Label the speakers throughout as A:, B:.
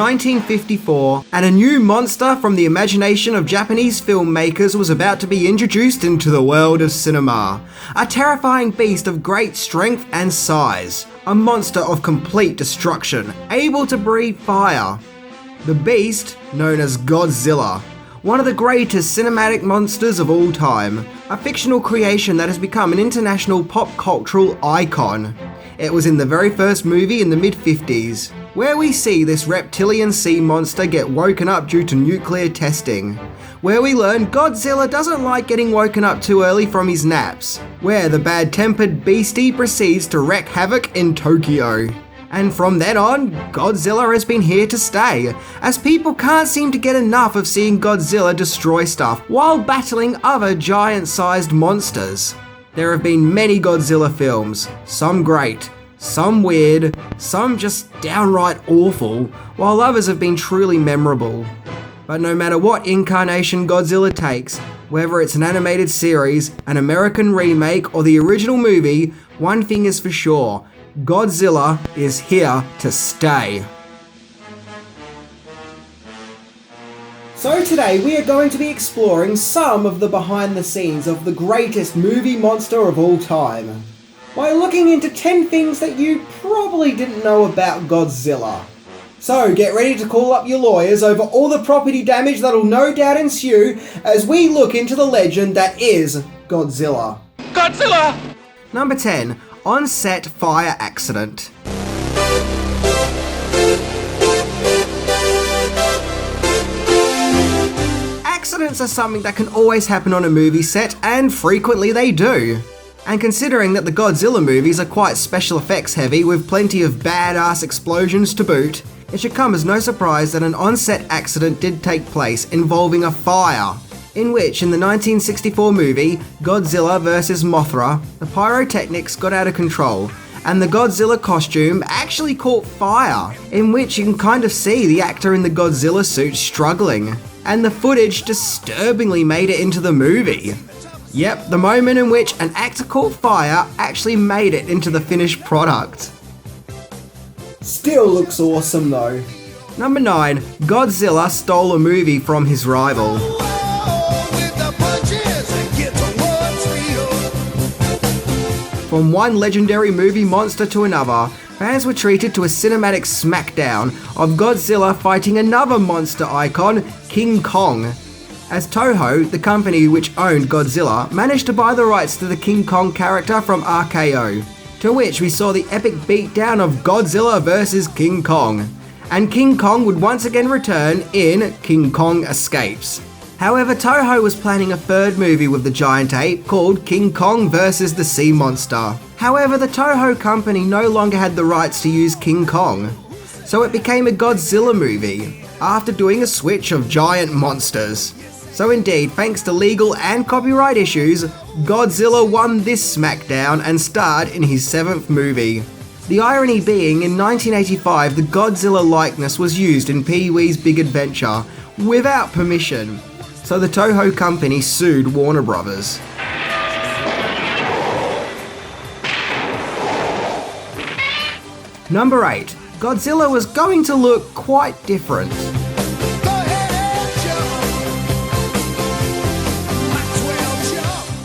A: 1954, and a new monster from the imagination of Japanese filmmakers was about to be introduced into the world of cinema. A terrifying beast of great strength and size. A monster of complete destruction, able to breathe fire. The beast, known as Godzilla. One of the greatest cinematic monsters of all time. A fictional creation that has become an international pop cultural icon. It was in the very first movie in the mid-50s, where we see this reptilian sea monster get woken up due to nuclear testing. Where we learn Godzilla doesn't like getting woken up too early from his naps. Where the bad-tempered beastie proceeds to wreak havoc in Tokyo. And from then on, Godzilla has been here to stay, as people can't seem to get enough of seeing Godzilla destroy stuff while battling other giant-sized monsters. There have been many Godzilla films, some great, some weird, some just downright awful, while others have been truly memorable. But no matter what incarnation Godzilla takes, whether it's an animated series, an American remake, or the original movie, one thing is for sure: Godzilla is here to stay. So today we are going to be exploring some of the behind the scenes of the greatest movie monster of all time, by looking into 10 things that you probably didn't know about Godzilla. So get ready to call up your lawyers over all the property damage that'll no doubt ensue as we look into the legend that is Godzilla.
B: Godzilla!
A: Number 10. On-set fire accident. Accidents are something that can always happen on a movie set, and frequently they do. And considering that the Godzilla movies are quite special effects heavy with plenty of badass explosions to boot, it should come as no surprise that an on-set accident did take place involving a fire, in which in the 1964 movie Godzilla vs. Mothra, the pyrotechnics got out of control, and the Godzilla costume actually caught fire, in which you can kind of see the actor in the Godzilla suit struggling, and the footage disturbingly made it into the movie. Yep, the moment in which an actor caught fire actually made it into the finished product. Still looks awesome though. Number 9. Godzilla stole a movie from his rival. From one legendary movie monster to another, fans were treated to a cinematic smackdown of Godzilla fighting another monster icon, King Kong. As Toho, the company which owned Godzilla, managed to buy the rights to the King Kong character from RKO, to which we saw the epic beatdown of Godzilla vs. King Kong. And King Kong would once again return in King Kong Escapes. However, Toho was planning a third movie with the giant ape called King Kong vs. the Sea Monster. However, the Toho company no longer had the rights to use King Kong, so it became a Godzilla movie, after doing a switch of giant monsters. So indeed, thanks to legal and copyright issues, Godzilla won this smackdown and starred in his 7th movie. The irony being, in 1985 the Godzilla likeness was used in Pee-wee's Big Adventure, without permission. So the Toho company sued Warner Brothers. Number 8. Godzilla was going to look quite different.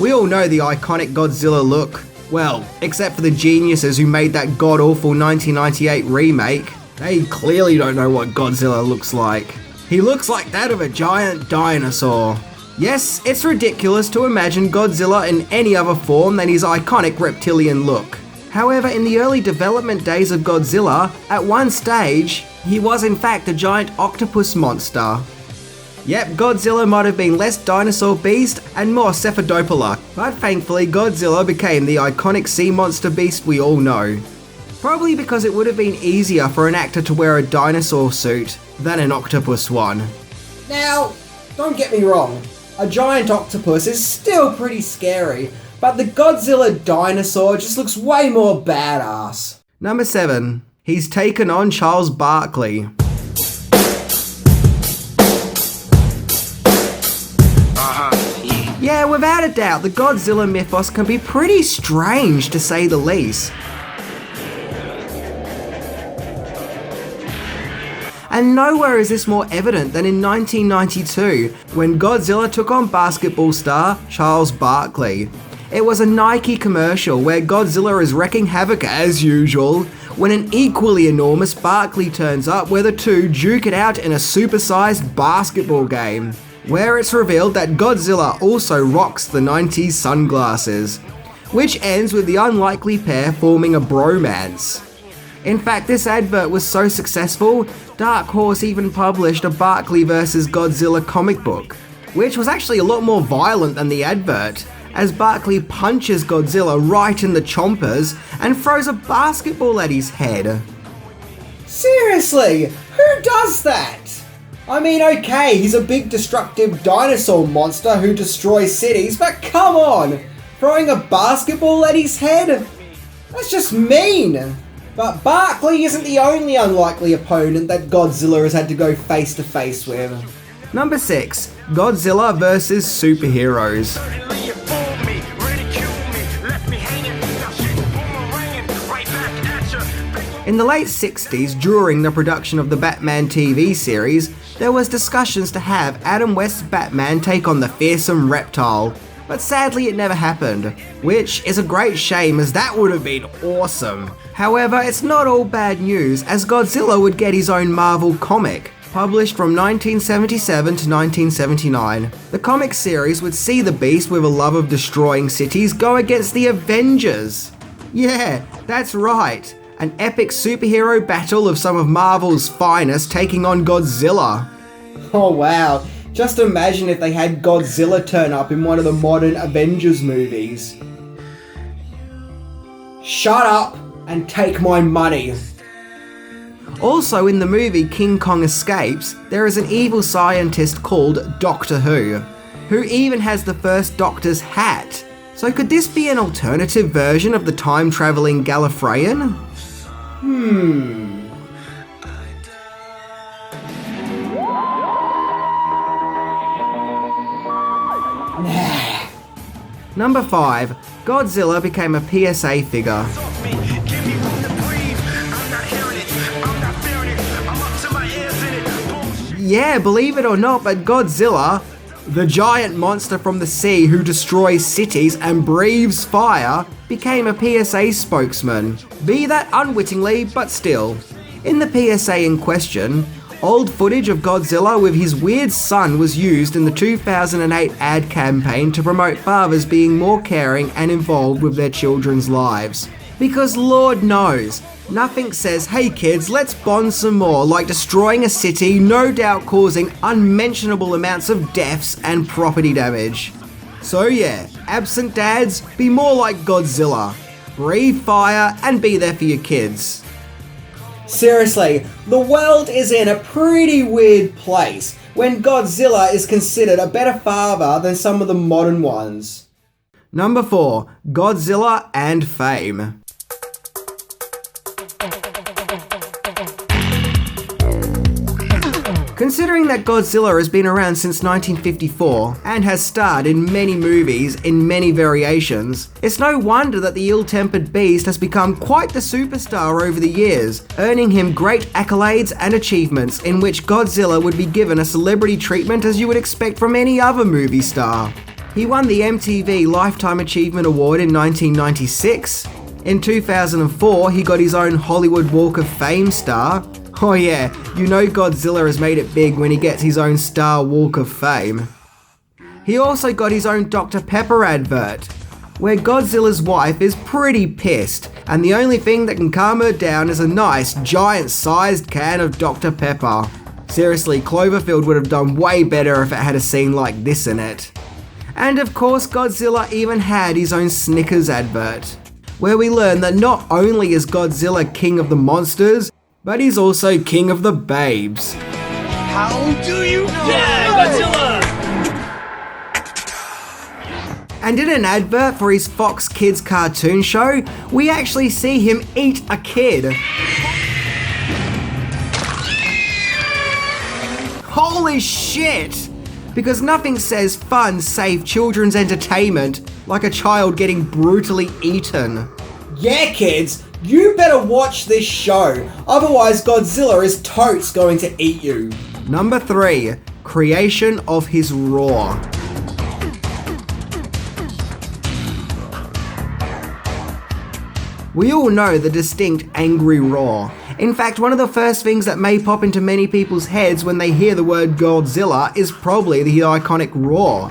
A: We all know the iconic Godzilla look. Well, except for the geniuses who made that god-awful 1998 remake. They clearly don't know what Godzilla looks like. He looks like that of a giant dinosaur. Yes, it's ridiculous to imagine Godzilla in any other form than his iconic reptilian look. However, in the early development days of Godzilla, at one stage, he was in fact a giant octopus monster. Yep, Godzilla might have been less dinosaur beast and more cephalopoda, but thankfully Godzilla became the iconic sea monster beast we all know. Probably because it would have been easier for an actor to wear a dinosaur suit than an octopus one. Now, don't get me wrong, a giant octopus is still pretty scary, but the Godzilla dinosaur just looks way more badass. Number 7. He's taken on Charles Barkley. Yeah, without a doubt, the Godzilla mythos can be pretty strange to say the least. And nowhere is this more evident than in 1992, when Godzilla took on basketball star Charles Barkley. It was a Nike commercial where Godzilla is wrecking havoc as usual, when an equally enormous Barkley turns up where the two duke it out in a supersized basketball game, where it's revealed that Godzilla also rocks the 90s sunglasses, which ends with the unlikely pair forming a bromance. In fact, this advert was so successful, Dark Horse even published a Barkley vs. Godzilla comic book, which was actually a lot more violent than the advert, as Barkley punches Godzilla right in the chompers and throws a basketball at his head.
B: Seriously, who does that? I mean, okay, he's a big destructive dinosaur monster who destroys cities, but come on! Throwing a basketball at his head? That's just mean! But Barkley isn't the only unlikely opponent that Godzilla has had to go face to face with.
A: Number 6. Godzilla vs. Superheroes. In the late 60s, during the production of the Batman TV series, there was discussions to have Adam West's Batman take on the fearsome reptile, but sadly it never happened, which is a great shame as that would have been awesome. However, it's not all bad news as Godzilla would get his own Marvel comic, published from 1977 to 1979. The comic series would see the Beast with a love of destroying cities go against the Avengers. Yeah, that's right. An epic superhero battle of some of Marvel's finest taking on Godzilla.
B: Oh wow, just imagine if they had Godzilla turn up in one of the modern Avengers movies. Shut up and take my money.
A: Also in the movie King Kong Escapes, there is an evil scientist called Doctor who even has the first Doctor's hat. So could this be an alternative version of the time-travelling Gallifreyan? Number 5. Godzilla became a PSA figure. Yeah, believe it or not, but Godzilla, the giant monster from the sea who destroys cities and breathes fire, became a PSA spokesman. Be that unwittingly, but still. In the PSA in question, old footage of Godzilla with his weird son was used in the 2008 ad campaign to promote fathers being more caring and involved with their children's lives. Because Lord knows, nothing says, hey kids, let's bond some more, like destroying a city, no doubt causing unmentionable amounts of deaths and property damage. So yeah, absent dads, be more like Godzilla. Breathe fire and be there for your kids.
B: Seriously, the world is in a pretty weird place when Godzilla is considered a better father than some of the modern ones.
A: Number 4. Godzilla and fame. Considering that Godzilla has been around since 1954 and has starred in many movies in many variations, it's no wonder that the ill-tempered beast has become quite the superstar over the years, earning him great accolades and achievements in which Godzilla would be given a celebrity treatment as you would expect from any other movie star. He won the MTV Lifetime Achievement Award in 1996. In 2004, he got his own Hollywood Walk of Fame star. Oh yeah, you know Godzilla has made it big when he gets his own Star Walk of Fame. He also got his own Dr. Pepper advert, where Godzilla's wife is pretty pissed, and the only thing that can calm her down is a nice, giant-sized can of Dr. Pepper. Seriously, Cloverfield would have done way better if it had a scene like this in it. And of course, Godzilla even had his own Snickers advert, where we learn that not only is Godzilla king of the monsters, but he's also king of the babes.
C: How do you Godzilla!
A: And in an advert for his Fox Kids cartoon show, we actually see him eat a kid. Holy shit! Because nothing says fun, safe children's entertainment like a child getting brutally eaten.
B: Yeah kids, You better watch this show, otherwise Godzilla is totes going to eat you.
A: Number 3. Creation of his roar. We all know the distinct angry roar. In fact, one of the first things that may pop into many people's heads when they hear the word Godzilla is probably the iconic roar,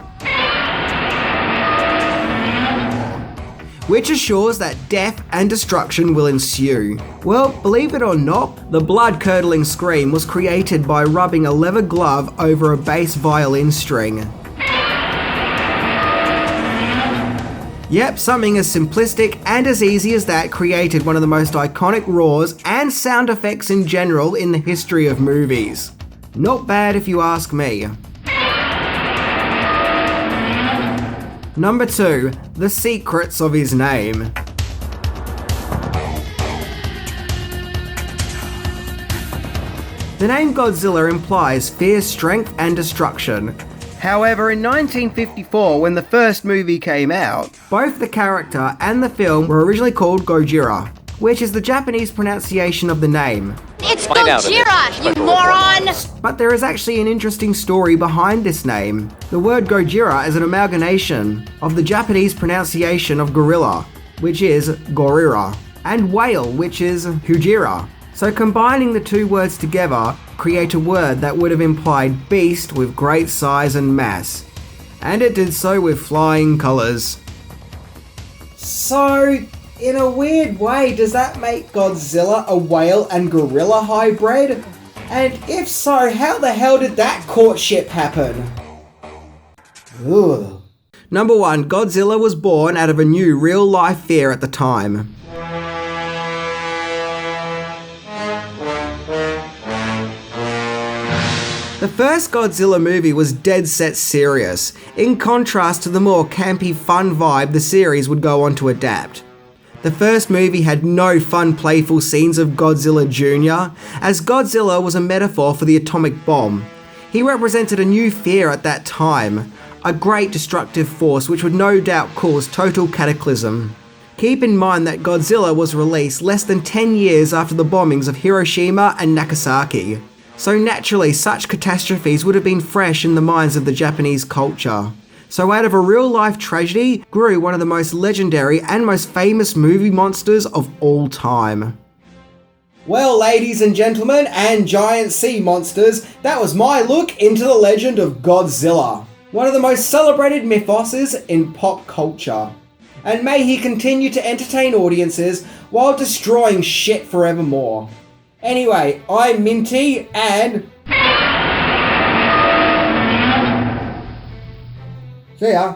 A: which assures that death and destruction will ensue. Well, believe it or not, the blood-curdling scream was created by rubbing a leather glove over a bass violin string. Yep, something as simplistic and as easy as that created one of the most iconic roars and sound effects in general in the history of movies. Not bad if you ask me. Number 2. The secrets of his name. The name Godzilla implies fierce strength and destruction. However, in 1954, when the first movie came out, both the character and the film were originally called Gojira, which is the Japanese pronunciation of the name.
D: It's Gojira, you moron!
A: But there is actually an interesting story behind this name. The word Gojira is an amalgamation of the Japanese pronunciation of gorilla, which is Gorira, and whale, which is Hujira. So combining the two words together create a word that would have implied beast with great size and mass. And it did so with flying colours.
B: So, in a weird way, does that make Godzilla a whale and gorilla hybrid? And if so, how the hell did that courtship happen? Ugh.
A: Number 1. Godzilla was born out of a new real-life fear at the time. The first Godzilla movie was dead set serious, in contrast to the more campy fun vibe the series would go on to adapt. The first movie had no fun playful scenes of Godzilla Jr., as Godzilla was a metaphor for the atomic bomb. He represented a new fear at that time, a great destructive force which would no doubt cause total cataclysm. Keep in mind that Godzilla was released less than 10 years after the bombings of Hiroshima and Nagasaki. So naturally, such catastrophes would have been fresh in the minds of the Japanese culture. So out of a real-life tragedy grew one of the most legendary and most famous movie monsters of all time.
B: Well, ladies and gentlemen, and giant sea monsters, that was my look into the legend of Godzilla, one of the most celebrated mythoses in pop culture. And may he continue to entertain audiences while destroying shit forevermore. Anyway, I'm Minty, and... see ya.